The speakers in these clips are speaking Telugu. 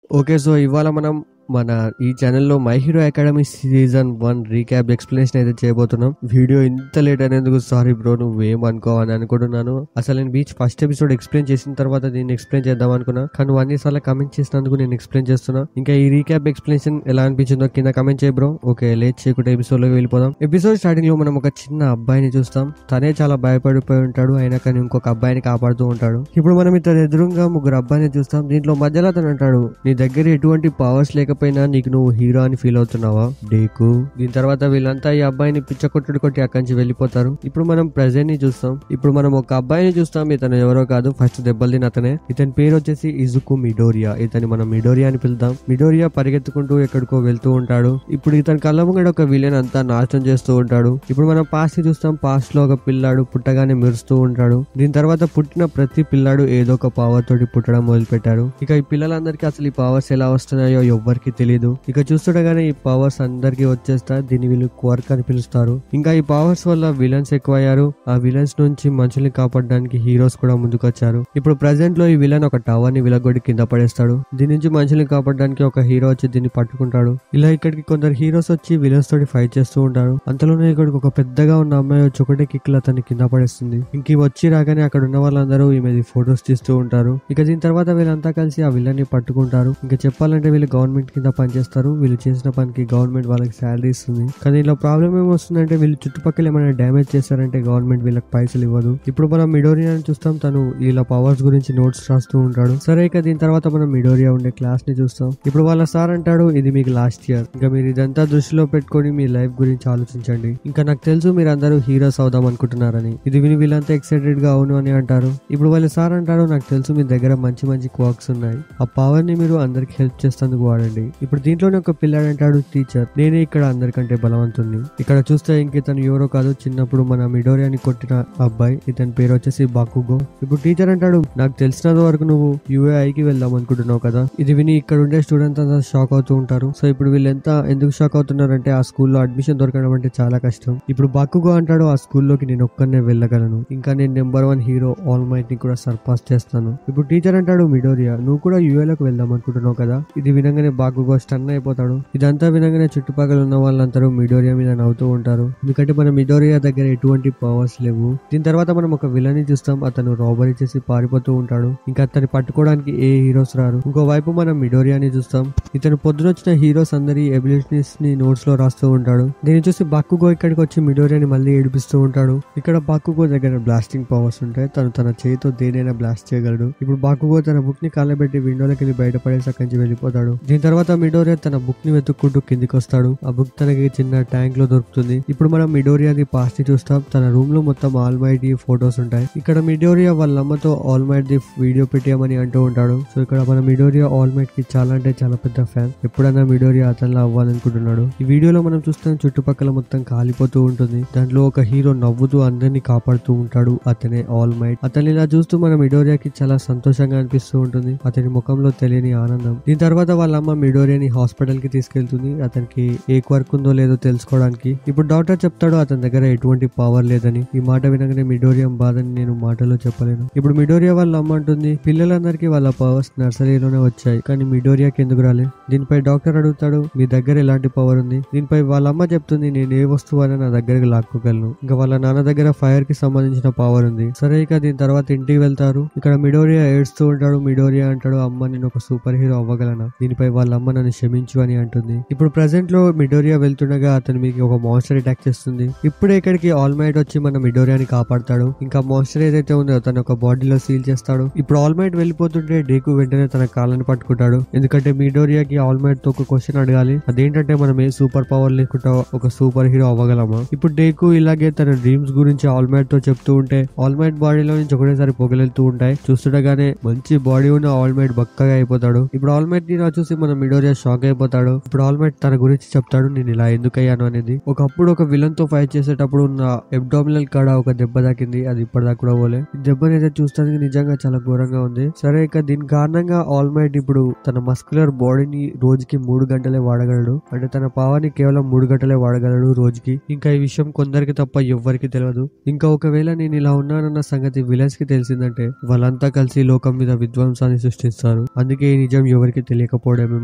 ఓకే. సో, ఇవాళ మనం మన ఈ ఛానెల్‌లో 'my hero academy' season 1 recap explanation అయితే చేయబోతున్నాం. వీడియో ఇంత లేట్ అయినందుకు సారీ బ్రో, నువ్వేమనుకోవని అనుకుంటున్నాను. అసలు నేను ఫస్ట్ ఎపిసోడ్ ఎక్స్‌ప్లెయిన్ చేసిన తర్వాత దీన్ని ఎక్స్‌ప్లెయిన్ చేద్దాం అనుకున్నా. కానీ నువ్వు అన్ని సార్లు కమెంట్ చేసినందుకు నేను ఎక్స్‌ప్లెయిన్ చేస్తున్నా. ఇంకా ఈ రీక్యాప్ ఎక్స్‌ప్లనేషన్ ఎలా అనిపించిందో కింద కమెంట్ చేయి బ్రో. ఓకే, లేట్ చేయకుండా ఎపిసోడ్‌లోకి వెళ్ళిపోదాం. ఎపిసోడ్ స్టార్టింగ్‌లో మనం ఒక చిన్న అబ్బాయిని చూస్తాం. తనే చాలా భయపడిపోయి ఉంటాడు. అయినా కానీ ఇంకొక అబ్బాయిని కాపాడుతూ ఉంటాడు. ఇప్పుడు మనం ఇతని ఎదురుగా ముగ్గురు అబ్బాయిని చూస్తాం. దీంట్లో మధ్యలో అతను అంటాడు, నీ దగ్గర ఎటువంటి పవర్స్ లేకపోయినా నీకు నువ్వు హీరో అని ఫీల్ అవుతున్నావా డేకు. దీని తర్వాత వీళ్ళంతా ఈ అబ్బాయిని పిచ్చకొట్టుడు కొట్టి అక్కడి నుంచి వెళ్ళిపోతారు. ఇప్పుడు మనం ప్రెజెంట్ ని చూస్తాం. ఇప్పుడు మనం ఒక అబ్బాయిని చూస్తాం. ఇతను ఎవరో కాదు, ఫస్ట్ దెబ్బలు తిన అతనే. ఇతని పేరు వచ్చేసి ఇజుకు మిడోరియా. ఇతని మనం మిడోరియా అని పిలుద్దాం. మిడోరియా పరిగెత్తుకుంటూ ఎక్కడికో వెళ్తూ ఉంటాడు. ఇప్పుడు ఇతని కళ్ళ ముంగడ ఒక విలన్ అంతా నాశనం చేస్తూ ఉంటాడు. ఇప్పుడు మనం పాస్ట్ ని చూస్తాం. పాస్ట్ లో ఒక పిల్లాడు పుట్టగానే మెరుస్తూ ఉంటాడు. దీని తర్వాత పుట్టిన ప్రతి పిల్లాడు ఏదో ఒక పవర్ తోటి పుట్టడం మొదలు పెట్టారు. ఇక ఈ పిల్లలందరికీ అసలు ఈ పవర్స్ ఎలా వస్తున్నాయో ఎవ్వరికి తెలియదు. ఇక చూస్తుండగానే ఈ పవర్స్ అందరికి వచ్చేస్తా. దీన్ని వీళ్ళు క్వర్క్ అని పిలుస్తారు. ఇంకా ఈ పవర్స్ వల్ల విలన్స్ ఎక్కువయ్యారు. ఆ విలన్స్ నుంచి మనుషుల్ని కాపాడడానికి హీరోస్ కూడా ముందుకొచ్చారు. ఇప్పుడు ప్రెసెంట్ లో ఈ విలన్ ఒక టవర్ ని విలగొట్టి కింద పడేస్తాడు. దీని నుంచి మనుషుల్ని కాపాడడానికి ఒక హీరో వచ్చి దీన్ని పట్టుకుంటాడు. ఇలా ఇక్కడికి కొందరు హీరోస్ వచ్చి విలన్స్ తోటి ఫైట్ చేస్తూ ఉంటారు. అంతలోనే ఇక్కడికి ఒక పెద్దగా ఉన్న అమ్మాయి వచ్చి ఒకటే కిక్ లో అతన్ని కింద పడేస్తుంది. ఇంక వచ్చి రాగానే అక్కడ ఉన్న వాళ్ళందరూ ఈమెది ఫొటోస్ తీస్తూ ఉంటారు. ఇక దీని తర్వాత వీళ్ళంతా కలిసి ఆ విలన్ ని పట్టుకుంటారు. ఇంకా చెప్పాలంటే వీళ్ళు గవర్నమెంట్ కింద పనిచేస్తారు. వీళ్ళు చేసిన పనికి గవర్నమెంట్ వాళ్ళకి శాలరీ ఇస్తుంది. కానీ ఇలా ప్రాబ్లం ఏమొస్తుందంటే వీళ్ళు చుట్టుపక్కల ఏమైనా డ్యామేజ్ చేశారంటే గవర్నమెంట్ వీళ్ళకి పైసలు ఇవ్వదు. ఇప్పుడు మనం మిడోరియాని చూస్తాం. తను ఇలా పవర్స్ గురించి నోట్స్ రాస్తూ ఉంటాడు. సరే, ఇక దీని తర్వాత మనం మిడోరియా ఉండే క్లాస్ ని చూస్తాం. ఇప్పుడు వాళ్ళ సార్ అంటాడు, ఇది మీకు లాస్ట్ ఇయర్. ఇంకా మీరు ఇదంతా దృష్టిలో పెట్టుకొని మీ లైఫ్ గురించి ఆలోచించండి. ఇంకా నాకు తెలుసు మీరు అందరూ హీరోస్ అవుదాం అనుకుంటున్నారని. ఇది విని వీళ్ళంతా ఎక్సైటెడ్ గా అవును అని అంటారు. ఇప్పుడు వాళ్ళ సార్ అంటాడు, నాకు తెలుసు మీ దగ్గర మంచి మంచి క్వాక్స్ ఉన్నాయి. ఆ పవర్ ని మీరు అందరికి హెల్ప్ చేసేందుకు వాడండి. ఇప్పుడు దీంట్లోనే ఒక పిల్లాడు అంటాడు, టీచర్ నేనే ఇక్కడ అందరికంటే బలవంతుణ్ణి. ఇక్కడ చూస్తే ఇంక ఇతను ఎవరో కాదు, చిన్నప్పుడు మన మిడోరియాని కొట్టిన అబ్బాయి. ఇతని పేరు వచ్చేసి బాకుగో. ఇప్పుడు టీచర్ అంటాడు, నాకు తెలిసినంత వరకు నువ్వు యుఏఐకి వెళ్దాం అనుకుంటున్నావు కదా. ఇది విని ఇక్కడ ఉండే స్టూడెంట్స్ అంతా షాక్ అవుతూ ఉంటారు. సో ఇప్పుడు వీళ్ళంతా ఎందుకు షాక్ అవుతున్నారంటే ఆ స్కూల్లో అడ్మిషన్ దొరకడం అంటే చాలా కష్టం. ఇప్పుడు బాకుగో అంటాడు, ఆ స్కూల్లోకి నేను ఒక్కనే వెళ్ళగలను. ఇంకా నేను నెంబర్ 1 హీరో ఆల్ మైట్ ని కూడా సర్పాస్ చేస్తాను. ఇప్పుడు టీచర్ అంటాడు, మిడోరియా నువ్వు కూడా యుఏలోకి వెళ్దాం అనుకుంటున్నావు కదా. ఇది వినగానే బాకుగో స్టన్ అయిపోతాడు. ఇదంతా వినగానే చుట్టుపక్కల ఉన్న వాళ్ళందరూ మిడోరియా మీద నవ్వుతూ ఉంటారు. ఎందుకంటే మన మిడోరియా దగ్గర ఎటువంటి పవర్స్ లేవు. దీని తర్వాత మనం ఒక విలన్ ని చూస్తాం. అతను రాబరీ చేసి పారిపోతూ ఉంటాడు. ఇంకా అతన్ని పట్టుకోవడానికి ఏ హీరోస్ రారు. ఇంకోవైపు మనం మిడోరియాని చూస్తాం. ఇతను పొద్దునొచ్చిన హీరోస్ అందరి ఎబిలిటీస్ ని నోట్స్ లో రాస్తూ ఉంటాడు. దీన్ని చూసి బాకుగో ఇక్కడికి వచ్చి మిడోరియాని మళ్ళీ ఏడిపిస్తూ ఉంటాడు. ఇక్కడ బాకుగో దగ్గర బ్లాస్టింగ్ పవర్స్ ఉంటాయి. తను తన చేతితో దేనైనా బ్లాస్ట్ చేయగలడు. ఇప్పుడు బాకుగో తన బుక్ ని కాలబెట్టి విండోలోకి వెళ్ళి బయటపడేసి అక్కడి నుంచి వెళ్ళిపోతాడు. దీని తర్వాత మిడోరియా తన బుక్ ని వెతుక్కుంటూ కిందికి వస్తాడు. ఆ బుక్ తనకి చిన్న ట్యాంక్ లో దొరుకుతుంది. ఇప్పుడు మనం మిడోరియాది పాస్ట్ ని చూస్తాం. తన రూమ్ లో మొత్తం ఆల్ మైట్ ది ఫొటోస్ ఉంటాయి. ఇక్కడ మిడోరియా వాళ్ళ అమ్మతో ఆల్ మైట్ ది వీడియో పెట్టామని అంటూ ఉంటాడు. సో ఇక్కడ మన మిడోరియా ఆల్ మైట్ కి చాలా అంటే చాలా పెద్ద ఫ్యాన్. ఎప్పుడైనా మిడోరియా అతనిలా అవ్వాలనుకుంటున్నాడు. ఈ వీడియోలో మనం చూస్తాం చుట్టుపక్కల మొత్తం కాలిపోతూ ఉంటుంది. దాంట్లో ఒక హీరో నవ్వుతూ అందరినీ కాపాడుతూ ఉంటాడు. అతనే ఆల్ మైట్. అతన్ని ఇలా చూస్తూ మన మిడోరియాకి చాలా సంతోషంగా అనిపిస్తూ ఉంటుంది. అతని ముఖంలో తెలియని ఆనందం. దీని తర్వాత వాళ్ళ అమ్మ మిడోరియాని హాస్పిటల్ కి తీసుకెళ్తుంది. అతనికి ఏ వర్క్ ఉందో లేదో తెలుసుకోవడానికి. ఇప్పుడు డాక్టర్ చెప్తాడు అతని దగ్గర ఎటువంటి పవర్ లేదని. ఈ మాట వినగానే మిడోరియా బాధని నేను మాటలో చెప్పలేను. ఇప్పుడు మిడోరియా వాళ్ళ అమ్మ అంటుంది, పిల్లలందరికీ వాళ్ళ పవర్స్ నర్సరీలోనే వచ్చాయి, కానీ మిడోరియాకి ఎందుకు రాలే. దీనిపై డాక్టర్ అడుగుతాడు, మీ దగ్గర ఎలాంటి పవర్ ఉంది. దీనిపై వాళ్ళ అమ్మ చెప్తుంది, నేను ఏ వస్తువు అయినా నా దగ్గరకు లాక్కోగలను. ఇంకా వాళ్ళ నాన్న దగ్గర ఫైర్ కి సంబంధించిన పవర్ ఉంది. సరే, ఇక దీని తర్వాత ఇంటికి వెళ్తారు. ఇక్కడ మిడోరియా ఏడుస్తూ ఉంటాడు. మిడోరియా అంటాడు, అమ్మ నేను ఒక సూపర్ హీరో అవ్వగలనా. దీనిపై వాళ్ళ అమ్మ నన్ను క్షమించు అని అంటుంది. ఇప్పుడు ప్రెసెంట్ లో మిడోరియా వెళ్తుండగా అతని మీకు ఒక మాన్స్టర్ అటాక్ చేస్తుంది. ఇప్పుడే ఇక్కడికి ఆల్ మైట్ వచ్చి మన మిడోరియాని కాపాడతాడు. ఇంకా మాన్స్టర్ ఏదైతే ఉందో తన ఒక బాడీలో సీల్ చేస్తాడు. ఇప్పుడు ఆల్ మైట్ వెళ్ళిపోతుంటే డేకు వెంటనే తన కాళ్ళని పట్టుకుంటాడు. ఎందుకంటే మిడోరియాకి ఆల్ మైట్ తో ఒక క్వశ్చన్ అడగాలి. అదేంటంటే మనం ఏ సూపర్ పవర్ లేకుండా ఒక సూపర్ హీరో అవ్వగలమా. ఇప్పుడు డేకు ఇలాగే తన డ్రీమ్స్ గురించి ఆల్ మైట్ తో చెప్తూ ఉంటే ఆల్ మైట్ బాడీలో నుంచి ఒకటేసారి పొగలెళ్తూ ఉంటాయి. చూస్తుండగానే మంచి బాడీ ఉన్న ఆల్ మైట్ బక్కగా అయిపోతాడు. ఇప్పుడు ఆల్ మైట్ ని చూసి మన మిడోరియా షాక్ అయిపోతాడు. ఇప్పుడు ఆల్ మైట్ తన గురించి చెప్తాడు, నేను ఇలా ఎందుకయ్యాను అనేది. ఒకప్పుడు ఒక విలన్ తో ఫైట్ చేసేటప్పుడు నా అబ్డామినల్ కాడ ఒక దెబ్బ తాకింది, అది ఇప్పటిదాకా కూడా పోలే. ఈ దెబ్బనైతే చూస్తానికి నిజంగా చాలా ఘోరంగా ఉంది. సరే, ఇక దీని కారణంగా ఆల్ మైట్ ఇప్పుడు తన మస్కులర్ బాడీని రోజుకి 3 గంటలే వాడగలడు. అంటే తన పవర్ ని కేవలం 3 గంటలే వాడగలడు రోజుకి. ఇంకా ఈ విషయం కొందరికి తప్ప ఎవ్వరికి తెలియదు. ఇంకా ఒకవేళ నేను ఇలా ఉన్నానన్న సంగతి విలన్స్ కి తెలిసిందంటే వాళ్ళంతా కలిసి లోకం మీద విధ్వంసాన్ని సృష్టిస్తారు. అందుకే ఈ నిజం ఎవరికి తెలియకపోవడమే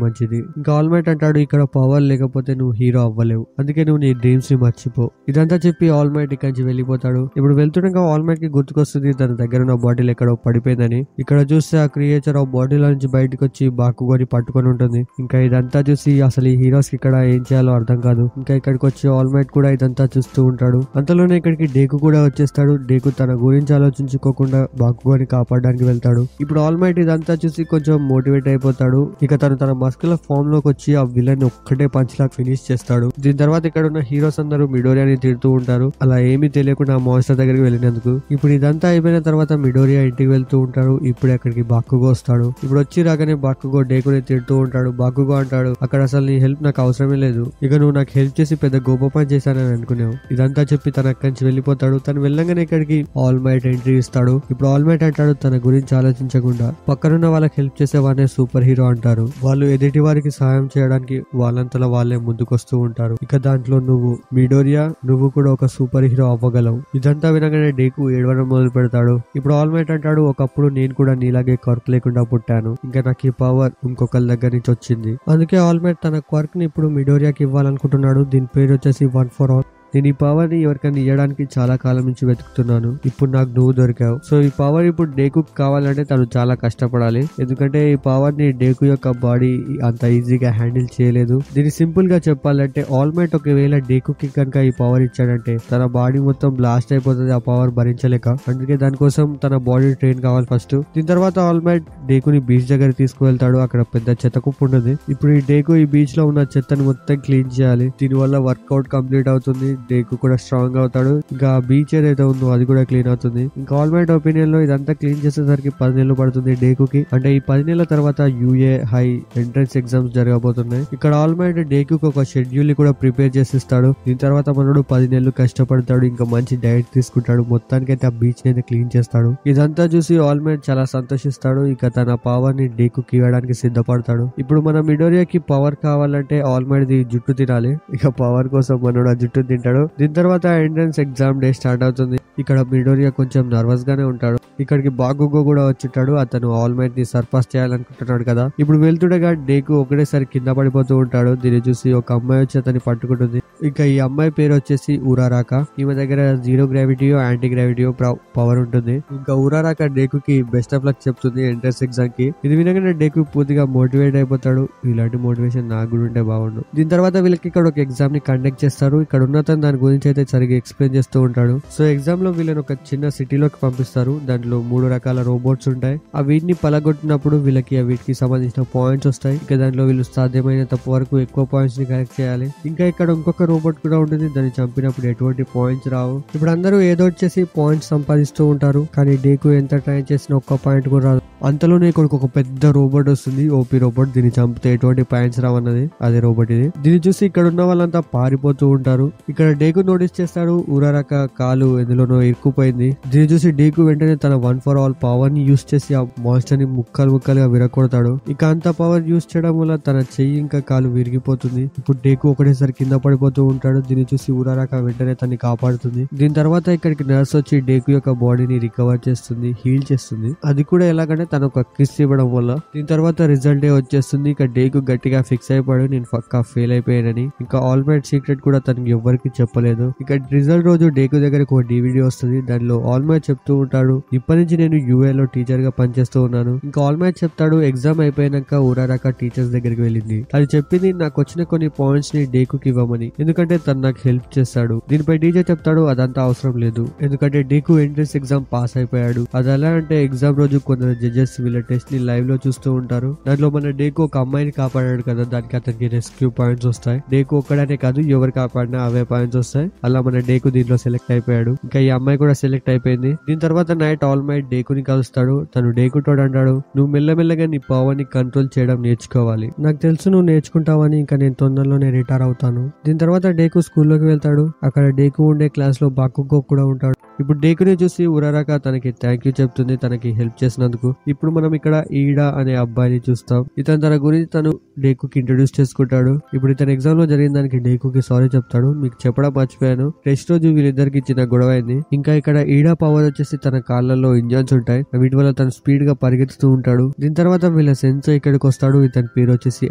మంచిది. ఇంకా ఆల్ మైట్ అంటాడు, ఇక్కడ పవర్ లేకపోతే నువ్వు హీరో అవ్వలేవు, అందుకే నువ్వు నీ డ్రీమ్స్ ని మర్చిపో. ఇదంతా చెప్పి ఆల్ మైట్ ఇక్కడి నుంచి వెళ్ళిపోతాడు. ఇప్పుడు వెళ్తుండగా ఆల్ మైట్ కి గుర్తుకొస్తుంది తన దగ్గర ఉన్న బాటిల్ ఎక్కడో పడిపోయిందని. ఇక్కడ చూస్తే ఆ క్రియేచర్ ఆ బాటిల్ నుంచి బయటకు వచ్చి బాకుగోని పట్టుకొని ఉంటుంది. ఇంకా ఇదంతా చూసి అసలు ఈ హీరోస్ కి ఇక్కడ ఏం చేయాలో అర్థం కాదు. ఇంకా ఇక్కడికి వచ్చి ఆల్ మైట్ కూడా ఇదంతా చూస్తూ ఉంటాడు. అంతలోనే ఇక్కడికి డేకు కూడా వచ్చేస్తాడు. డేకు తన గురించి ఆలోచించుకోకుండా బాకుగోని కాపాడడానికి వెళ్తాడు. ఇప్పుడు ఆల్ మైట్ ఇదంతా చూసి కొంచెం మోటివేట్ అయిపోతాడు. ఇక తన మస్కులర్ ఫామ్ లోకి వచ్చి ఆ విలన్ ఒక్కటే పంచ్ లాగా ఫినిష్ చేస్తాడు. దీని తర్వాత ఇక్కడ ఉన్న హీరోస్ అందరూ మిడోరియాని తిడుతూ ఉంటారు, అలా ఏమీ తెలియకుండా మాన్స్టర్ దగ్గరికి వెళ్ళినందుకు. ఇప్పుడు ఇదంతా అయిపోయిన తర్వాత మిడోరియా ఇంటికి వెళ్తూ ఉంటారు. ఇప్పుడు అక్కడికి బాకుగో వస్తాడు. ఇప్పుడు వచ్చి రాగానే బాకుగో డేకుని తిడుతూ ఉంటాడు. బాకుగో అంటాడు, అక్కడ అసలు నీ హెల్ప్ నాకు అవసరమే లేదు, ఇక నువ్వు నాకు హెల్ప్ చేసి పెద్ద గొప్ప పని చేశానని అనుకున్నావు. ఇదంతా చెప్పి తన అక్కడి నుంచి వెళ్ళిపోతాడు. తను వెళ్ళంగానే ఇక్కడికి ఆల్ మైట్ ఎంట్రీ ఇస్తాడు. ఇప్పుడు ఆల్ మైట్ అంటాడు, తన గురించి ఆలోచించకుండా పక్కనున్న వాళ్ళకి హెల్ప్ చేసే వారినే సూపర్ హీరో అంటారు. వాళ్ళు ఎదుటి వారికి సహాయం చేయడానికి వాళ్ళంతలో వాళ్ళే ముందుకొస్తూ ఉంటారు. ఇక దాంట్లో నువ్వు మిడోరియా, నువ్వు కూడా ఒక సూపర్ హీరో అవ్వగలవు. ఇదంతా వినగానే డేకు ఏడవడం మొదలు పెడతాడు. ఇప్పుడు ఆల్ మైట్ అంటాడు, ఒకప్పుడు నేను కూడా నీలాగే క్వర్క్ లేకుండా పుట్టాను, ఇంకా నాకు ఈ పవర్ ఇంకొకరి దగ్గర నుంచి వచ్చింది. అందుకే ఆల్ మైట్ తన క్వర్క్ ని ఇప్పుడు మిడోరియాకి ఇవ్వాలనుకుంటున్నాడు. దీని పేరు వచ్చేసి వన్ ఫర్ ఆల్. నేను ఈ పవర్ ని ఎవరికైనా ఇవ్వడానికి చాలా కాలం నుంచి వెతుకుతున్నాను. ఇప్పుడు నాకు నువ్వు దొరికావు. సో ఈ పవర్ ఇప్పుడు డేకు కావాలంటే తను చాలా కష్టపడాలి, ఎందుకంటే ఈ పవర్ ని డేకు యొక్క బాడీ అంత ఈజీగా హ్యాండిల్ చేయలేదు. దీన్ని సింపుల్ గా చెప్పాలంటే ఆల్ మైట్ ఒకవేళ డేకుకి కనుక ఈ పవర్ ఇచ్చాడంటే తన బాడీ మొత్తం బ్లాస్ట్ అయిపోతుంది, ఆ పవర్ భరించలేక. అందుకే దానికోసం తన బాడీ ట్రైన్ కావాలి ఫస్ట్. దీని తర్వాత ఆల్ మైట్ డేకుని బీచ్ దగ్గర తీసుకువెళ్తాడు. అక్కడ పెద్ద చెత్త కుప్ప ఉంటుంది. ఇప్పుడు ఈ డేకు ఈ బీచ్ లో ఉన్న చెత్తని మొత్తం క్లీన్ చేయాలి. దీని వల్ల వర్కౌట్ కంప్లీట్ అవుతుంది, డేకు కూడా స్ట్రాంగ్ అవుతాడు. ఇంకా బీచ్ ఏదైతే ఉందో అది కూడా క్లీన్ అవుతుంది. ఇంకా ఆల్ మైట్ ఒపీనియన్ లో ఇదంతా క్లీన్ చేసేసరికి 10 నెలలు పడుతుంది డేకుకి. అంటే ఈ 10 నెలల తర్వాత యూఏ హై ఎంట్రన్స్ ఎగ్జామ్స్ జరగబోతున్నాయి. ఇక్కడ ఆల్ మైట్ డేకుకి ఒక షెడ్యూల్ ని కూడా ప్రిపేర్ చేసిస్తాడు. దీని తర్వాత మనోడు 10 నెలలు కష్టపడతాడు, ఇంకా మంచి డైట్ తీసుకుంటాడు, మొత్తానికైతే ఆ బీచ్ ని అయితే క్లీన్ చేస్తాడు. ఇదంతా చూసి ఆల్ మైట్ చాలా సంతోషిస్తాడు. ఇక తన పవర్ ని డేకుకి ఇవ్వడానికి సిద్ధపడతాడు. ఇప్పుడు మన మిడోరియాకి పవర్ కావాలంటే ఆల్ మైట్ ది జుట్టు తినాలి. ఇక పవర్ కోసం మనోడు ఆ జుట్టు తింటాడు. దీని తర్వాత ఎంట్రన్స్ ఎగ్జామ్ డే స్టార్ట్ అవుతుంది. ఇక్కడ మిడోరియా కొంచెం నర్వస్ గానే ఉంటాడు. ఇక్కడికి బాకుగో కూడా వచ్చింటాడు. అతను ఆల్ మైట్ ని సర్పాస్ చేయాలనుకుంటున్నాడు కదా. ఇప్పుడు వెళ్తుండగా డేకు ఒకటేసారి కింద పడిపోతూ ఉంటాడు. దీన్ని చూసి ఒక అమ్మాయి వచ్చి అతన్ని పట్టుకుంటుంది. ఇంకా ఈ అమ్మాయి పేరు వచ్చేసి ఉరారాక. ఈమె దగ్గర 0 గ్రావిటీయో యాంటీ గ్రావిటీయో పవర్ ఉంటుంది. ఇంకా ఉరారాక డేకుకి బెస్ట్ ఆఫ్ లక్ చెప్తుంది ఎంట్రన్స్ ఎగ్జామ్ కి. ఇది వినగానే డేకు పూర్తిగా మోటివేట్ అయిపోతాడు. ఇలాంటి మోటివేషన్ నాకు కూడా ఉంటే బాగుండు. దీని తర్వాత వీళ్ళకి ఇక్కడ ఒక ఎగ్జామ్ ని కండక్ట్ చేస్తారు. ఇక్కడ ఉన్న దాని గురించి అయితే సరిగ్గా ఎక్స్ప్లెయిన్ చేస్తూ ఉంటాడు. సో ఎగ్జామ్ లో వీళ్ళని ఒక చిన్న సిటీలోకి పంపిస్తారు. దాంట్లో 3 రకాల రోబోట్స్ ఉంటాయి. ఆ వీటిని పలగొట్టినప్పుడు వీళ్ళకి వీటికి సంబంధించిన పాయింట్స్ వస్తాయి. ఇక దాంట్లో వీళ్ళు సాధ్యమైనంత వరకు ఎక్కువ పాయింట్స్ ని కలెక్ట్ చేయాలి. ఇంకా ఇక్కడ ఇంకొక రోబోట్ కూడా ఉంటుంది. దాన్ని చంపినప్పుడు ఎటువంటి పాయింట్స్ రావు. ఇప్పుడు అందరూ ఏదో వచ్చేసి పాయింట్స్ సంపాదిస్తూ ఉంటారు. కానీ డేకు ఎంత ట్రై చేసినా ఒక్క పాయింట్ కూడా రాదు. అంతలోనే ఇక్కడికి ఒక పెద్ద రోబోట్ వస్తుంది, ఓపీ రోబోట్. దీన్ని చంపితే ఎటువంటి పాయింట్స్ రావన్నది అదే రోబోట్ ఇది. దీన్ని చూసి ఇక్కడ ఉన్న వాళ్ళంతా పారిపోతూ ఉంటారు. ఇక్కడ డేకు నోటీస్ చేస్తాడు, ఉరారాక కాలు ఎందులోనో ఇరుక్కుపోయింది. దీన్ని చూసి డేకు వెంటనే తన వన్ ఫర్ ఆల్ పవర్ ని యూస్ చేసి ఆ మాన్స్టర్ ని ముక్కలుగా విరగొడతాడు. ఇక అంత పవర్ యూస్ చేయడం వల్ల తన చెయ్యి ఇంకా కాలు విరిగిపోతుంది. ఇప్పుడు డేకు ఒకటేసారి కింద పడిపోతూ ఉంటాడు. దీన్ని చూసి ఉరారాక వెంటనే తన్ని కాపాడుతుంది. దీని తర్వాత ఇక్కడికి నర్స్ వచ్చి డేకు యొక్క బాడీని రికవర్ చేస్తుంది, హీల్ చేస్తుంది. అది కూడా ఎలాగంటే తను ఒక కిస్ ఇవ్వడం వల్ల. దీని తర్వాత రిజల్ట్ డే వచ్చేస్తుంది. ఇక డేకు గట్టిగా ఫిక్స్ అయిపోయాడు, నేను పక్కా ఫెయిల్ అయిపోయానని. ఇంకా ఆల్ మైట్ సీక్రెట్ కూడా తనకి ఎవ్వరికి చెప్పలేదు. ఇక రిజల్ట్ రోజు డేకు దగ్గరకు ఒక DVD వస్తుంది. దానిలో ఆల్ మైట్ చెప్తూ ఉంటాడు, ఇప్పటి నుంచి నేను యూఏ లో టీచర్ గా పనిచేస్తూ ఉన్నాను. ఇంకా ఆల్ మైట్ చెప్తాడు, ఎగ్జామ్ అయిపోయాక ఉరారాక టీచర్స్ దగ్గరికి వెళ్ళింది. అది చెప్పింది నాకు వచ్చిన కొన్ని పాయింట్స్ ని డేకుకి ఇవ్వమని, ఎందుకంటే తను నాకు హెల్ప్ చేస్తాడు. దీనిపై టీచర్ చెప్తాడు, అదంతా అవసరం లేదు, ఎందుకంటే డేకు ఎంట్రన్స్ ఎగ్జామ్ పాస్ అయిపోయాడు. అది ఎలా అంటే ఎగ్జామ్ రోజు కొందరు జడ్జెస్ వీళ్ళ టెస్ట్ ని లైవ్ లో చూస్తూ ఉంటారు. దాంట్లో మన డేకు ఒక అమ్మాయిని కాపాడాడు కదా, దానికి అతనికి రెస్క్యూ పాయింట్స్ వస్తాయి. డేకు ఒక్కడనే కాదు, ఎవరు కాపాడినా అవే పాయింట్స్ వస్తాయి. అలా మన డేకు దీంట్లో సెలెక్ట్ అయిపోయాడు. ఇంకా ఈ అమ్మాయి కూడా సెలెక్ట్ అయిపోయింది. దీని తర్వాత నైట్ ఆల్ మైట్ డేకుని కలుస్తాడు. తను డేకుతోడు అంటాడు, నువ్వు మెల్లమెల్లగా నీ పవర్ ని కంట్రోల్ చేయడం నేర్చుకోవాలి. నాకు తెలుసు నువ్వు నేర్చుకుంటావని, ఇంకా నేను తొందరలోనే రిటైర్ అవుతాను. దీని తర్వాత డేకు స్కూల్లోకి వెళ్తాడు. అక్కడ డేకు ఉండే క్లాస్ లో బాకుగో కూడా ఉంటాడు. ఇప్పుడు డేకుని చూసి ఉరారాక తనకి థ్యాంక్ యూ చెప్తుంది, తనకి హెల్ప్ చేసినందుకు. ఇప్పుడు మనం ఇక్కడ ఈడా అనే అబ్బాయిని చూస్తాం. ఇతను తన గురించి తను డేకుకి ఇంట్రొడ్యూస్ చేసుకుంటాడు. ఇప్పుడు ఇతను ఎగ్జామ్ లో జరిగిన దానికి డేకుకి సారీ చెప్తాడు. మీకు చెప్పడం మర్చిపోయాను, టెస్ట్ రోజు వీళ్ళిద్దరికి చిన్న గొడవ అయింది. ఇంకా ఇక్కడ ఈడా పవర్ వచ్చేసి తన కాళ్ళల్లో ఇంజన్స్ ఉంటాయి. వీటి వల్ల తను స్పీడ్ గా పరిగెత్తుతూ ఉంటాడు. దీని తర్వాత వీళ్ళ సెన్స్ ఇక్కడికి వస్తాడు. ఇతని పేరు వచ్చేసి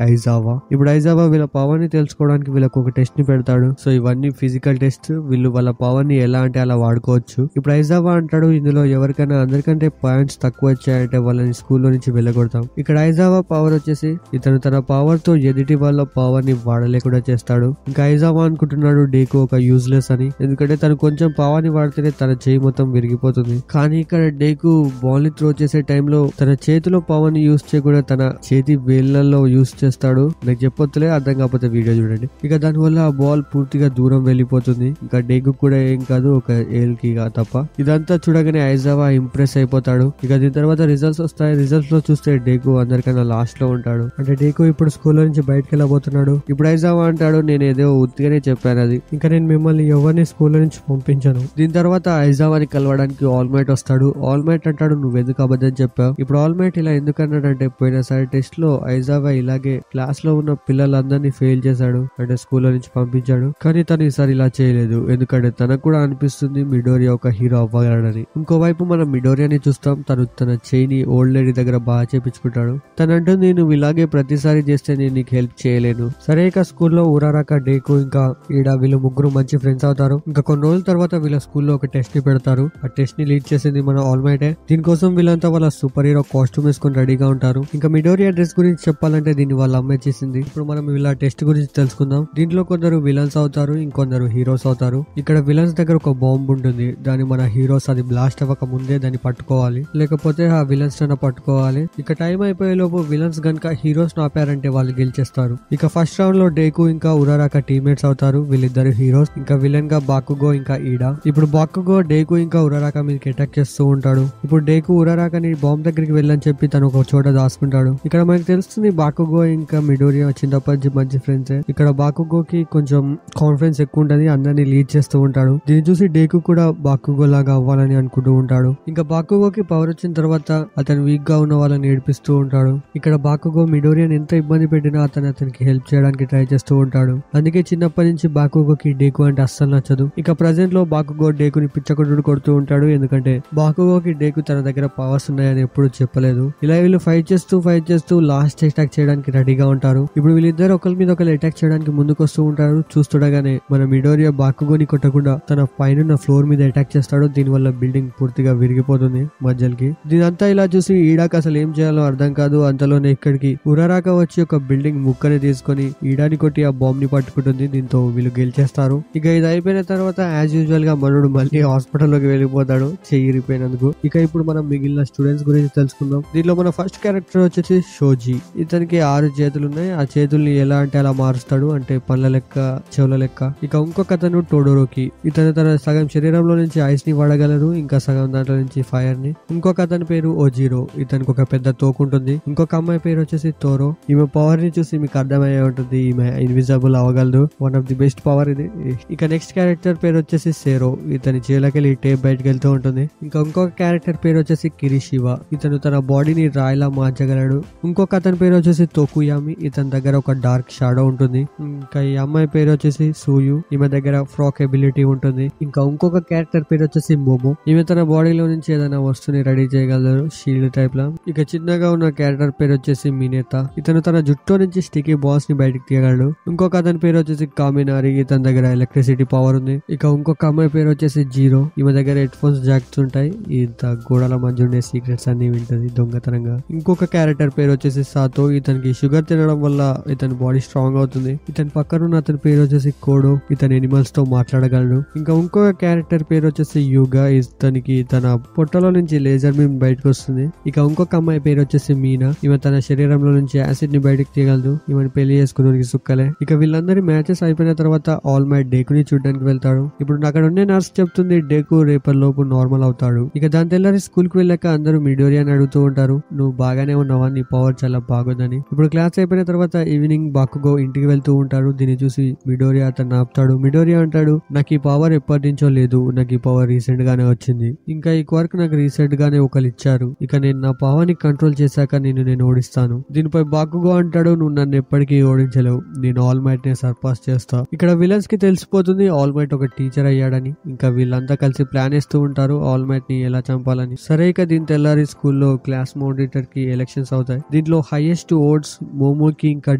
ఐజావా. ఇప్పుడు ఐజావా వీళ్ళ పవర్ ని తెలుసుకోవడానికి వీళ్ళకి ఒక టెస్ట్ ని పెడతాడు. సో ఇవన్నీ ఫిజికల్ టెస్ట్. వీళ్ళు వాళ్ళ పవర్ ని ఎలా అంటే అలా వాడుకోవచ్చు. ఇప్పుడు ఐజావా అంటాడు, ఇందులో ఎవరికైనా అందరికంటే పాయింట్స్ తక్కువ వచ్చాయంటే వాళ్ళని స్కూల్లో నుంచి వెళ్ళగొడతాం. ఇక్కడ ఐజావా పవర్ వచ్చేసి ఇతను తన పవర్ తో ఎదుటి వాళ్ళ పవర్ ని వాడలేకుండా చేస్తాడు. ఇంకా ఐజావా అనుకుంటున్నాడు డేకు ఒక యూజ్లెస్ అని, ఎందుకంటే తను కొంచెం పవర్ ని వాడితేనే తన చేయి మొత్తం విరిగిపోతుంది. కానీ ఇక్కడ డేకు బాల్ ని త్రో చేసే టైంలో తన చేతిలో పవర్ ని యూజ్ చేయకుండా తన చేతి వేళ్లలో యూజ్ చేస్తాడు. నాకు చెప్పొద్దులే, అర్థం కాకపోతే వీడియో చూడండి. ఇక దానివల్ల ఆ బాల్ పూర్తిగా దూరం వెళ్ళిపోతుంది. ఇంకా డేకు కూడా ఏం కాదు, ఒక ఏల్ కి తప్ప. ఇదంతా చూడగానే ఐజావా ఇంప్రెస్ అయిపోతాడు. ఇక దీని తర్వాత రిజల్ట్స్ వస్తాయి. రిజల్ట్స్ లో చూస్తే డేకు అందరికన్నా లాస్ట్ లో ఉంటాడు. అంటే డేకు ఇప్పుడు స్కూల్లో నుంచి బయటకు వెళ్ళబోతున్నాడు. ఇప్పుడు ఐజావా అంటాడు, నేను ఏదో ఉత్తిగానే చెప్పాను అది, ఇంకా నేను మిమ్మల్ని ఎవరిని స్కూల్లో నుంచి పంపించాను. దీని తర్వాత ఐజావాని కలవడానికి ఆల్ మైట్ వస్తాడు. ఆల్ మైట్ అంటాడు, నువ్వెందుకు అబద్ధం చెప్పావు? ఇప్పుడు ఆల్ మైట్ ఇలా ఎందుకన్నాడంటే పోయినసారి టెస్ట్ లో ఐజావా ఇలాగే క్లాస్ లో ఉన్న పిల్లలందరినీ ఫెయిల్ చేశాడు, అంటే స్కూల్లో నుంచి పంపించాడు. కానీ తను ఈసారి ఇలా చేయలేదు, ఎందుకంటే తనకు కూడా అనిపిస్తుంది మిడోరియా ఒక హీరో అవ్వగలడని. ఇంకోవైపు మనం మిడోరియాని చూస్తాం. తను తన చేయిని ఓల్డ్ లేడీ దగ్గర బాగా చేపించుకుంటాడు. తను అంటుంది, నువ్వు ఇలాగే ప్రతిసారి చేస్తే నేను నీకు హెల్ప్ చేయలేను. సరే ఇక స్కూల్లో ఉరారాక డేకు ఇంకా ఈడ వీళ్ళు ముగ్గురు మంచి ఫ్రెండ్స్ అవుతారు. ఇంకా కొన్ని రోజుల తర్వాత వీళ్ళ స్కూల్లో ఒక టెస్ట్ ని పెడతారు. ఆ టెస్ట్ ని లీడ్ చేసింది మన ఆల్ మైటే. దీనికోసం వీళ్ళంతా వాళ్ళ సూపర్ హీరో కాస్ట్యూమ్ వేసుకుని రెడీగా ఉంటారు. ఇంకా మిడోరియా డ్రెస్ గురించి చెప్పాలంటే దీన్ని వాళ్ళ అమ్మాయి చేసింది. ఇప్పుడు మనం వీళ్ళ టెస్ట్ గురించి తెలుసుకుందాం. దీంట్లో కొందరు విలన్స్ అవుతారు, ఇంకొందరు హీరోస్ అవుతారు. ఇక్కడ విలన్స్ దగ్గర ఒక బాంబ్ ఉంటుంది. దాన్ని మన హీరోస్ అది బ్లాస్ట్ అవ్వక ముందే దాన్ని పట్టుకోవాలి, లేకపోతే ఆ విలన్స్ పట్టుకోవాలి. ఇక టైం అయిపోయే లోపు విలన్స్ గనుక హీరోస్ ఆపారంటే వాళ్ళు గెలిచేస్తారు. ఇక ఫస్ట్ రౌండ్ లో డేకు ఇంకా ఉరారాక టీమ్మేట్స్ అవుతారు. వీళ్ళిద్దరు హీరోస్. ఇంకా విలన్ గా బాకుగో ఇంకా ఈడా. ఇప్పుడు బాకుగో డేకు ఇంకా ఉరారాక మీదకి అటాక్ చేస్తూ ఉంటాడు. ఇప్పుడు డేకు ఉరారాకని బాంబ్ దగ్గరికి వెళ్ళని చెప్పి తను ఒక చోట దాచుకుంటాడు. ఇక్కడ మనకి తెలుస్తుంది బాకుగో ఇంకా మిడోరియా చిన్నప్పటి మంచి ఫ్రెండ్స్. ఇక్కడ బాకుగోకి కొంచెం కాన్ఫిడెన్స్ ఎక్కువ ఉంటది, అందరినీ లీడ్ చేస్తూ ఉంటాడు. దీన్ని చూసి డేకు కూడా బాకుగో లాగా అవ్వాలని అనుకుంటూ ఉంటాడు. ఇంకా బాకుగోకి పవర్ వచ్చిన తర్వాత అతను వీక్ గా ఉన్న వాళ్ళని ఏడిపిస్తూ ఉంటాడు. ఇక్కడ బాకుగో మిడోరియాని ఎంత ఇబ్బంది పెట్టినా అతనికి హెల్ప్ చేయడానికి ట్రై చేస్తూ ఉంటాడు. అందుకే చిన్నప్పటి నుంచి బాకుగోకి డేకు అంటే అస్సలు నచ్చదు. ఇక ప్రెసెంట్ లో బాకుగో డేకుని పిచ్చకొట్టుడు కొడుతూ ఉంటాడు, ఎందుకంటే బాకుగోకి డేకు తన దగ్గర పవర్స్ ఉన్నాయని ఎప్పుడు చెప్పలేదు. ఇలా వీళ్ళు ఫైట్ చేస్తూ లాస్ట్ అటాక్ చేయడానికి రెడీగా ఉంటారు. ఇప్పుడు వీళ్ళిద్దరు ఒకరి మీద ఒకరు అటాక్ చేయడానికి ముందుకు వస్తూ ఉంటారు. చూస్తుండగానే మన మిడోరియా బాకుగోని కొట్టకుండా తన పైన ఫ్లోర్ మీద అటాక్ చేస్తాడు. దీనివల్ల బిల్డింగ్ పూర్తిగా విరిగిపోతుంది మధ్యలోకి. దీనంతా ఇలా చూసి ఈడాకి అసలు ఏం చేయాలో అర్థం కాదు. అంతలోనే ఇక్కడికి ఉరారాక వచ్చి ఒక బిల్డింగ్ ముక్కని తీసుకొని ఈడాని కొట్టి ఆ బాంబ్ ని పట్టుకుంటుంది. దీంతో వీళ్ళు గెలిచేస్తారు. ఇక ఇది అయిపోయిన తర్వాత యాజ్ యూజువల్ గా మనోడు మళ్ళీ హాస్పిటల్లోకి వెళ్ళిపోతాడు చెయ్యి ఇరిపోయినందుకు. ఇక ఇప్పుడు మనం మిగిలిన స్టూడెంట్స్ గురించి తెలుసుకుందాం. దీనిలో మన ఫస్ట్ క్యారెక్టర్ వచ్చేసి షోజీ. ఇతనికి 6 చేతులు ఉన్నాయి. ఆ చేతుల్ని ఎలా అంటే అలా మారుస్తాడు, అంటే పళ్ళ లెక్క, చెవుల లెక్క. ఇక ఇంకొక అతను టోడోరోకి. ఇతను తన సగం శరీరంలో నుంచి ఐస్ ని వాడగలరు, ఇంకా సగం దాంట్లో నుంచి ఫైర్ ని. ఇంకొక అతని పేరు ఓజీరో. ఇతనికి ఒక పెద్ద తోకుంటుంది. ఇంకొక అమ్మాయి పేరు వచ్చేసి తోరో. ఈమె పవర్ ని చూసి మీకు అర్థమయ్యే ఉంటుంది, ఈమె ఇన్విజిబుల్ అవ్వగలదు. One of the best power ఇది. ఇక నెక్స్ట్ క్యారెక్టర్ పేరు వచ్చేసి సేరో. ఇతని చేలకెళ్ళి టేప్ బయటకు వెళ్తూ ఉంటుంది. ఇంకా ఇంకొక క్యారెక్టర్ పేరు వచ్చేసి కిరిషివా. ఇతను తన బాడీని రాయిలా మార్చగలడు. ఇంకొక అతని పేరు వచ్చేసి తోకుయామి. ఇతని దగ్గర ఒక డార్క్ షాడో ఉంటుంది. ఇంకా ఈ అమ్మాయి పేరు వచ్చేసి సూయు. ఈమె దగ్గర ఫ్రాక్ ఎబిలిటీ ఉంటుంది. ఇంకా ఇంకొక క్యారెక్టర్ పేరు వచ్చేసి మోమో. ఈమె తన బాడీలో నుంచి ఏదైనా వస్తువుని రెడీ చేయగలరు, షీల్డ్ టైప్ లా. ఇక చిన్నగా ఉన్న క్యారెక్టర్ పేరు వచ్చేసి మినేతా. ఇతను తన జుట్టు నుంచి స్టికీ బాల్స్ ని బయటకు తీయగలడు. ఇంకొక అతని పేరు వచ్చేసి కామినారి. ఇతని దగ్గర ఎలక్ట్రిసిటీ పవర్ ఉంది. ఇక ఇంకొక అమ్మాయి పేరు వచ్చేసి జీరో. ఈమె దగ్గర హెడ్ ఫోన్స్ జాక్స్ ఉంటాయి. ఇంత గోడల మధ్య ఉండే సీక్రెట్స్ అన్ని వింటది దొంగతనంగా. ఇంకొక క్యారెక్టర్ పేరు వచ్చేసి సాతో. ఇతనికి షుగర్ తినడం వల్ల ఇతని బాడీ స్ట్రాంగ్ అవుతుంది. ఇతని పక్కన ఉన్న అతని పేరు వచ్చేసి కోడో. ఇతను ఎనిమల్స్ తో మాట్లాడగలడు. ఇంకా ఇంకొక క్యారెక్టర్ పేరు వచ్చేసి యుగా. ఇతనికి తన పొట్టలో నుంచి లేజర్ బీమ్ బయటకు వస్తుంది. ఇక ఇంకొక అమ్మాయి పేరు వచ్చేసి మీనా. ఈమె తన శరీరంలో నుంచి యాసిడ్ ని బయటకు తీయగలదు. ఈమెను పెళ్లి చేసుకునే సుక్కలే. ఇక వీళ్ళందరి మ్యాచెస్ అయిపోయిన తర్వాత ఆల్ మైట్ డేకుని చూడడానికి వెళ్తాడు. ఇప్పుడు అక్కడ ఉండే నర్స్ చెప్తుంది, చెప్తుంది డేకు రేపటి లోపు నార్మల్ అవుతాడు. ఇక దాని తెల్లారి స్కూల్ కి వెళ్ళాక అందరూ మిడోరియాని అడుగుతూ ఉంటారు, నువ్వు బాగానే ఉన్నావా, నీ పవర్ చాలా బాగుందని. ఇప్పుడు క్లాస్ అయిపోయిన తర్వాత ఈవినింగ్ బాకుగో ఇంటికి వెళ్తూ ఉంటారు. దీన్ని చూసి మిడోరియా అతను ఆపుతాడు. మిడోరియా అంటాడు, నాకు ఈ పవర్ ఎప్పటి నుంచో లేదు, నాకు ఈ పవర్ రీసెంట్ గానే వచ్చింది. ఇంకా ఈ క్వర్క్ నాకు రీసెంట్ గానే ఒకరు ఇచ్చారు. ఇక నేను నా పవర్ ని కంట్రోల్ చేశాక నేను ఓడిస్తాను. దీనిపై బాకుగో అంటాడు, నువ్వు నన్ను ఎప్పటికీ ఓడించలేవు, నేను ఆల్ మైట్ నే సర్పాస్ చేస్తా. ఇక్కడ విలన్స్ కి తెలిసిపోతుంది ఆల్ మైట్ ఒక టీచర్ అయ్యాడని. ఇంకా వీళ్ళంతా కలిసి ప్లాన్ వేస్తూ ఉంటారు ఆల్ మైట్ ని ఎలా చంపాలని. సరే ఇక దీని తెల్లారి స్కూల్లో క్లాస్ మానిటర్ కి ఎలక్షన్స్ అవుతాయి. దీంట్లో హైయెస్ట్ ఓట్స్ మోమోకి ఇంకా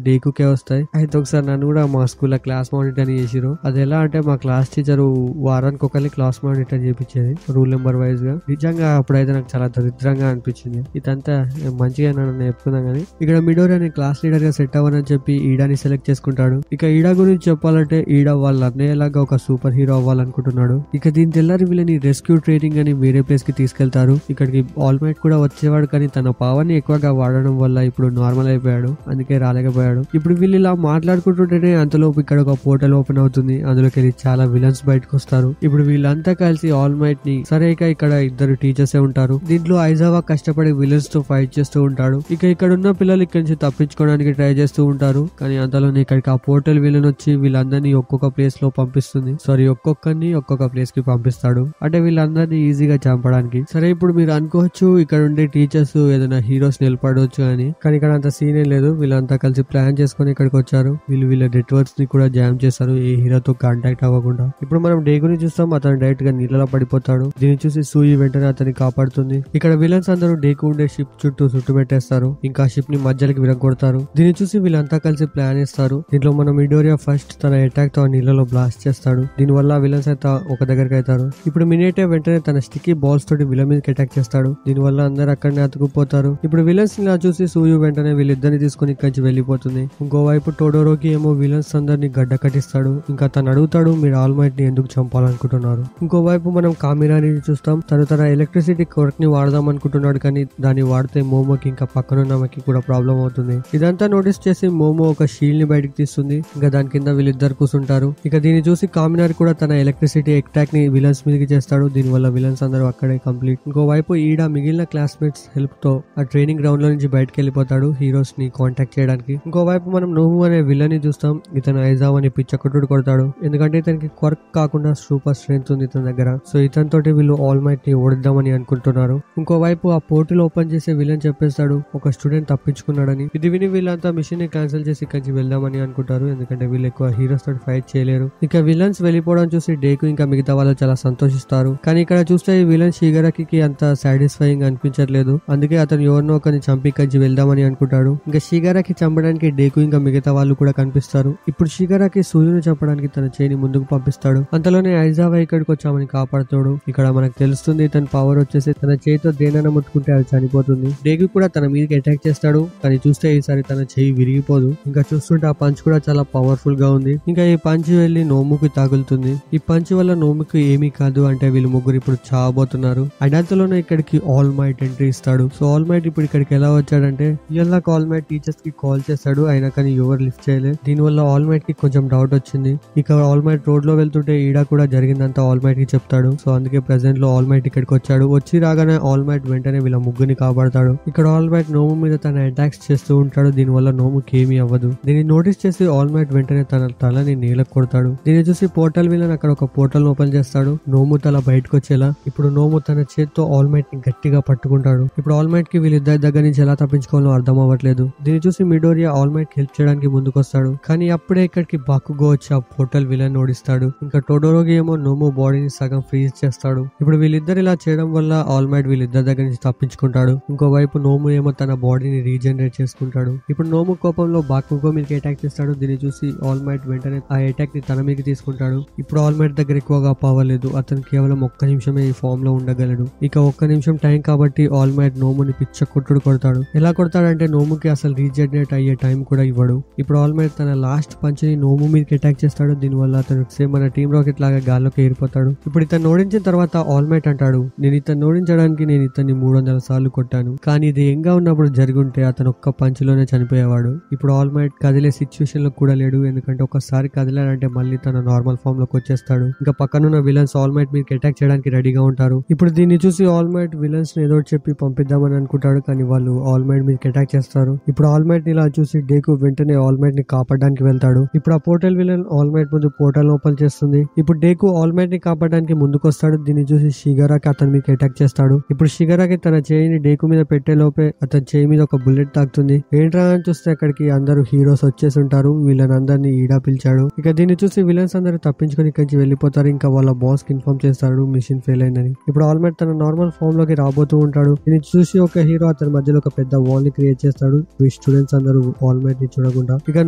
డేకుకే వస్తాయి. అయితే ఒకసారి నన్ను కూడా మా స్కూల్లో క్లాస్ మానిటర్ అని చేసిరు. అది ఎలా అంటే మా క్లాస్ టీచర్ వారానికి ఒకరి క్లాస్ మానిటర్ చేపించేది రూల్ నెంబర్ వైజ్ గా. నిజంగా అప్పుడైతే నాకు చాలా దరిద్రంగా అనిపించింది. ఇదంతా మంచిగా నన్ను చెప్పుకున్నాం కానీ ఇక్కడ మిడోరియా క్లాస్ లీడర్ గా సెట్ అవ్వనని చెప్పి ఈడాని సెలెక్ట్ చేసుకుంటాడు. ఇక ఈడా గురించి చెప్పాలంటే ఈడా వాళ్ళ అన్నయ్యలాగా ఒక సూపర్ హీరో అవ్వాలనుకుంటున్నాడు. ఇక దీని తెల్లారి వీళ్ళని రెస్క్యూ ట్రైనింగ్ అని వేరే ప్లేస్ కి తీసుకెళ్తారు. ఇక్కడికి ఆల్ మైట్ కూడా వచ్చేవాడు కానీ తన పవర్ ని ఎక్కువగా వాడడం వల్ల ఇప్పుడు నార్మల్ అయిపోయాడు, అందుకే రాలేకపోయాడు. ఇప్పుడు వీళ్ళు ఇలా మాట్లాడుకుంటుంటేనే అంతలోపు ఇక్కడ ఒక పోర్టల్ ఓపెన్ అవుతుంది. అందులోకి వెళ్ళి చాలా విలన్స్ బయటకు వస్తారు. ఇప్పుడు వీళ్ళంతా కలిసి ఆల్ మైట్ ని సరే ఇక ఇక్కడ ఇద్దరు టీచర్స్ ఉంటారు. దీంట్లో ఐజావా కష్టపడి విలన్స్ తో ఫైట్ చేస్తూ ఉంటాడు. ఇక ఇక్కడ ఉన్న పిల్లలు ఇక్కడి నుంచి తప్పించుకోవడానికి ట్రై చేస్తూ ఉంటారు. కానీ అంతలోనే ఇక్కడికి ఆ పోర్టల్ విలన్ వచ్చి వీళ్ళందరినీ ఒక్కొక్క ప్లేస్ లో పంపిస్తుంది. సారీ, ఒక్కొక్కరిని ఒక్కొక్క ప్లేస్ కి పంపిస్తాడు, అంటే వీళ్ళందరినీ ఈజీగా చంపడానికి. సరే ఇప్పుడు మీరు అనుకోవచ్చు ఇక్కడ ఉండే టీచర్స్ ఏదైనా హీరోస్ నిలబడవచ్చు అని, కానీ ఇక్కడ అంత సీన్ ఏం లేదు. వీళ్ళంతా కలిసి ప్లాన్ చేసుకుని ఇక్కడికి వచ్చారు. వీళ్ళ నెట్వర్క్స్ ని కూడా జామ్ చేస్తారు ఏ హీరోతో కాంటాక్ట్ అవ్వకుండా. ఇప్పుడు మనం డే గురించి చూస్తాం. అతను డైరెక్ట్ గా నీళ్ళలో పడిపోతాడు. దీన్ని చూసి సూయి వెంటనే అతన్ని కాపాడుతుంది. ఇక్కడ విలన్స్ అందరూ డేకు ఉండే షిప్ చుట్టూ పెట్టేస్తారు. ఇంకా షిప్ ని మధ్యలోకి విరగొడతారు. దీన్ని చూసి వీళ్ళంతా కలిసి ప్లాన్ చేస్తారు. దీంట్లో మనం మిడోరియా ఫస్ట్ తన అటాక్ తో నీళ్ళలో బ్లాస్ట్ చేస్తాడు. దీని వల్ల విలన్స్ అయితే ఒక దగ్గరికి అవుతారు. ఇప్పుడు మినేటే వెంటనే తన స్టిక్కీ బాల్స్ తోటి విలన్ మీదకి అటాక్ చేస్తాడు. దీని వల్ల అందరు అక్కడనే అతుకుపోతారు. ఇప్పుడు విలన్స్ ఇలా చూసి సూయు వెంటనే వీళ్ళిద్దరిని తీసుకుని ఇక్కడి నుంచి వెళ్ళిపోతుంది. ఇంకోవైపు టోడోరోకి ఏమో విలన్స్ అందరిని గడ్డ కట్టిస్తాడు. ఇంకా తను అడుగుతాడు, మీరు ఆల్ మైట్ ని ఎందుకు చంపాలనుకుంటున్నారు. ఇంకోవైపు మనం కామిరాని చూస్తాం. తన ఎలక్ట్రిసిటీ కొరక్ ని వాడదాం అనుకుంటున్నాడు, కానీ దాన్ని వాడితే మోమోకి ఇంకా పక్కనున్నకి కూడా ప్రాబ్లం అవుతుంది. ఇదంతా నోటీస్ చేసి మోమో ఒక షీల్డ్ ని బయటకు తీస్తుంది. ఇంకా దాని కింద వీళ్ళిద్దరు కూర్చుంటారు. ఇక దీన్ని చూసి కామినారి కూడా తన ఎలక్ట్రిసిటీ అటాక్ ని విలన్స్ మీదకి చేస్తాడు. దీని వల్ల విలన్స్ అందరూ అక్కడే కంప్లీట్. ఇంకోవైపు ఈడ మిగిలిన క్లాస్మేట్స్ హెల్ప్ తో ఆ ట్రైనింగ్ గ్రౌండ్ లో నుంచి బయటకు వెళ్ళిపోతాడు హీరోస్ ని కాంటాక్ట్ చేయడానికి. ఇంకోవైపు మనం నోము అనే విలన్ ని చూస్తాం. ఇతను ఐజావ్ అని పిచ్చకొట్టుడు కొడతాడు, ఎందుకంటే ఇతనికి క్వర్క్ కాకుండా సూపర్ స్ట్రెంగ్త్ ఉంది ఇతని దగ్గర. సో ఇతనితోటి వీళ్ళు ఆల్ మైట్ ని ఓడిద్దామని అనుకుంటున్నారు. ఇంకోవైపు ఆ పోర్టల్ ఓపెన్ చేసే విలన్ చెప్పేస్తాడు ఒక స్టూడెంట్ తప్పించుకున్నాడని. ఇది విని వీళ్ళంతా మిషన్ ని క్యాన్సిల్ చేసి ఇక్కడికి వెళ్దామని అనుకుంటారు, ఎందుకంటే వీళ్ళు ఎక్కువ హీరోస్ తోటి ఫైట్ చేయలేరు. ఇక విలన్స్ వెళ్ళిపోవడం చూసి డేకు ఇంకా మిగతా వాళ్ళు చాలా సంతోషిస్తారు. కానీ ఇక్కడ చూస్తే ఈ విలన్ షిగరాకి అంత సాటిస్ఫైయింగ్ అనిపించట్లేదు. అందుకే అతను ఎవరినో ఒకరిని చంపి ఇక్కడికి వెళ్దామని అనుకుంటాడు. ఇంకా షిగరాకి చంపడానికి డేకు ఇంకా మిగతా వాళ్ళు కూడా కనిపిస్తారు. ఇప్పుడు షిగరాకి సూర్యుని చంపడానికి తన చేయిని ముందుకు పంపిస్తాడు. అంతలోనే ఐజావా ఇక్కడికి వచ్చామని కాపాడుతాడు. ఇక్కడ మనకు తెలుస్తుంది తన పవర్ వచ్చేసి తన చేతితో దేనైనా ముట్టుకుంటే అది చనిపోతుంది. డేకు కూడా తన మీదకి అటాక్ చేస్తాడు, కానీ చూస్తే ఈసారి తన చేయి విరిగిపోదు. ఇంకా చూస్తుంటే ఆ పంచ్ కూడా చాలా పవర్ఫుల్ గా ఉంది. ఇంకా ఈ పంచ్ వెళ్లి నోముకి తగులుతుంది. ఈ పంచ్ వల్ల నోముకి ఏమీ కాదు, అంటే వీళ్ళు ముగ్గురు ఇప్పుడు చావబోతున్నారు. అంతలోనే ఇక్కడికి ఆల్ మైట్ ఎంట్రీ ఇస్తాడు. సో ఆల్ మైట్ ఇప్పుడు ఇక్కడికి ఎలా వచ్చాడంటే ఇలా ఆల్ మైట్ టీచర్స్ కి కాల్ చేస్తాడు, అయినా కానీ ఎవరు లిఫ్ట్ చేయలేదు. దీనివల్ల ఆల్ మైట్ కి కొంచెం డౌట్ వచ్చింది. ఇక ఆల్ మైట్ రోడ్ లో వెళ్తుంటే ఈడా కూడా జరిగిందంతా ఆల్ మైట్ కి చెప్తాడు. సో అందుకే ప్రెసెంట్ లో ఆల్ మైట్ ఇక్కడికి వచ్చాడు. వచ్చి రాగానే ఆల్ మైట్ వెంటనే వీళ్ళ ముగ్గురిని కాపాడతాడు. ఇక్కడ ఆల్ మైట్ నోము మీద తన అటాక్స్ చేస్తూ ఉంటాడు. దీనివల్ల నోముకి ఏమీ అవ్వదు. దీన్ని నోటీస్ చేసి ఆల్ మైట్ వెంటనే తన తలని నేలకు కొడతాడు. దీన్ని చూసి పోర్టల్ విలన్ అక్కడ ఒక పోర్టల్ ఓపెన్ చేస్తాడు నోము తల బయటకు వచ్చేలా. ఇప్పుడు నోము తన చేత్తో ఆల్ మైట్ ని గట్టిగా పట్టుకుంటాడు. ఇప్పుడు ఆల్ మైట్ కి వీళ్ళిద్దరి దగ్గర నుంచి ఎలా తప్పించుకోవాలో అర్థం అవ్వట్లేదు. దీన్ని చూసి మిడోరియా ఆల్ మైట్ హెల్ప్ చేయడానికి ముందుకొస్తాడు. కానీ అప్పుడే ఇక్కడికి బాకుగో వచ్చి ఆ పోర్టల్ విలన్ ఓడిస్తాడు. ఇంకా టోడోరోకి ఏమో నోము బాడీని సగం ఫ్రీజ్ చేస్తాడు. ఇప్పుడు వీళ్ళిద్దరు ఇలా చేయడం వల్ల ఆల్ మైట్ వీళ్ళిద్దరి దగ్గర నుంచి తప్పించుకుంటాడు. ఇంకోవైపు నోము ఏమో తన బాడీని రీజనరేట్ చేసుకుంటాడు. ఇప్పుడు నోము కోపంలో బాకుగో మీదకి అటాక్ చేస్తాడు. దీన్ని చూసి ఆల్ మైట్ వెంటనే ఆ అటాక్ ని తన మీదకి తీసుకుంటాడు. ఇప్పుడు ఆల్ మైట్ దగ్గర ఎక్కువగా పవర్ లేదు. అతను కేవలం ఒక్క నిమిషమే ఈ ఫామ్ లో ఉండగలడు. ఇక ఒక్క నిమిషం టైం కాబట్టి ఆల్ మైట్ నోముని పిచ్చ కొట్టుడు కొడతాడు. ఎలా కొడతాడంటే నోముకి అసలు రీజనరేట్ అయ్యే టైం కూడా ఇవ్వడు. ఇప్పుడు ఆల్ మైట్ తన లాస్ట్ పంచ్ ని నోము మీదకి అటాక్ చేస్తాడు. దీనివల్ల అతను సేమ్ మన టీమ్ రాకెట్ లాగా గాల్లోకి ఏరిపోతాడు. ఇప్పుడు ఇతను ఓడించిన తర్వాత ఆల్ మైట్ అంటాడు, నేను ఇతను ఓడించడానికి నేను ఇతన్ని 300 సార్లు కొట్టాను, కానీ ఇది ఎంగా ఉన్నప్పుడు జరుగుంటే అతను ఒక్క పంచ్లోనే చనిపోయేవాడు. ఇప్పుడు ఆల్ మైట్ కదిలే సిచ్యువేషన్ లో కూడా లేడు, ఎందుకంటే ఒకసారి కదిలాడంటే మళ్ళీ తన నార్మల్ ఫామ్ లోకి వచ్చేస్తాడు. ఇంకా పక్కనున్న విలన్స్ ఆల్ మైట్ మీకు అటాక్ చేయడానికి రెడీగా ఉంటారు. ఇప్పుడు దీన్ని చూసి ఆల్ మైట్ విలన్స్ ని ఏదో చెప్పి పంపిద్దామని అనుకుంటాడు, కానీ వాళ్ళు ఆల్ మైట్ మీకు అటాక్ చేస్తారు. ఇప్పుడు ఆల్ మైట్ ని ఇలా చూసి డేకు వెంటనే ఆల్ మైట్ ని కాపాడడానికి వెళ్తాడు. ఇప్పుడు ఆ పోర్టల్ విలన్ ఆల్ మైట్ ముందు పోర్టల్ ఓపెన్ చేస్తుంది. ఇప్పుడు డేకు ఆల్ మైట్ ని కాపాడడానికి ముందుకు వస్తాడు. దీన్ని చూసి షిగరాకి అతను మీకు అటాక్ చేస్తాడు. ఇప్పుడు షిగరాకి తన చేయిని డేకు మీద పెట్టే లోపే అతని చేయి మీద ఒక బుల్లెట్ తాకుతుంది. ఏంట్రా అని చూస్తే అక్కడికి అందరూ హీరోస్ వచ్చేసి ఉంటారు. వీళ్ళని అందరినీ ఈడా పిలిచాడు. ఇక దీన్ని చూసి విలన్స్ అందరూ తప్పించుకుని ఇక్కడి నుంచి వెళ్ళిపోతారు. ఇంకా వాళ్ళ బాస్ కి ఇన్ఫార్మ్ చేస్తాడు మిషన్ ఫెయిల్ అయిందని. ఇప్పుడు ఆల్ మైట్ తన నార్మల్ ఫామ్ లోకి రాబోతూ ఉంటాడు. దీన్ని చూసి ఒక హీరో అతని మధ్యలో ఒక పెద్ద వాల్ ని క్రియేట్ చేస్తాడు. ఈ స్టూడెంట్స్ అందరూ ఆల్ మైట్ ని చూడకుండా ఇక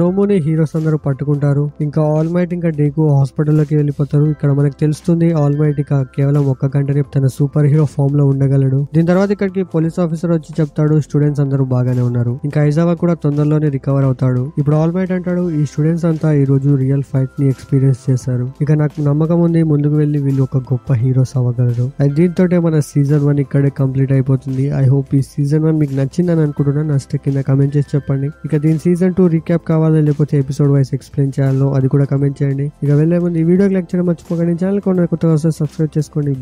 నోమోని హీరోస్ అందరూ పట్టుకుంటారు. ఇంకా ఆల్ మైట్ ఇంకా డేకు హాస్పిటల్ లోకి వెళ్ళిపోతారు. ఇక్కడ మనకు తెలుస్తుంది ఆల్ మైట్ ఇక కేవలం 1 గంటనే తన సూపర్ హీరో ఫామ్ లో ఉండగలడు. దీని తర్వాత ఇక్కడికి పోలీస్ ఆఫీసర్ వచ్చి చెప్తాడు స్టూడెంట్స్ అందరూ బాగానే ఉన్నారు. ఇంకా ఐజావా కూడా తొందరలోనే రికవర్ అవుతాడు. ఇప్పుడు ఆల్ మైట్ అంటాడు ఈ స్టూడెంట్స్ అంతా ఈ రోజు రియల్ ఫైట్ ని ఎక్స్పీరియన్స్ చేశారు. ఇక నాకు నమ్మకం ఉంది ముందుకు వెళ్లి వీళ్ళు ఒక గొప్ప హీరోస్ అవ్వగలరు. దీంతో మన సీజన్ 1 ఇక్కడే కంప్లీట్ అయిపోతుంది. ఐ హోప్ ఈ సీజన్ 1 మీకు నచ్చిందని అనుకుంటున్నాను. నచ్చితే కింద కమెంట్ చేసి చెప్పండి. ఇక దీని సీజన్ 2 రీక్యాప్ కావాలో లేకపోతే ఎపిసోడ్ వైస్ ఎక్స్ప్లెయిన్ చేయాలో అది కూడా కమెంట్ చేయండి. ఇక వెళ్ళే ముందు ఈ వీడియోకి లైక్ చేయడం మర్చిపోకండి. ఛానల్ కొత్తగా వస్తే సబ్స్క్రైబ్ చేసుకోండి.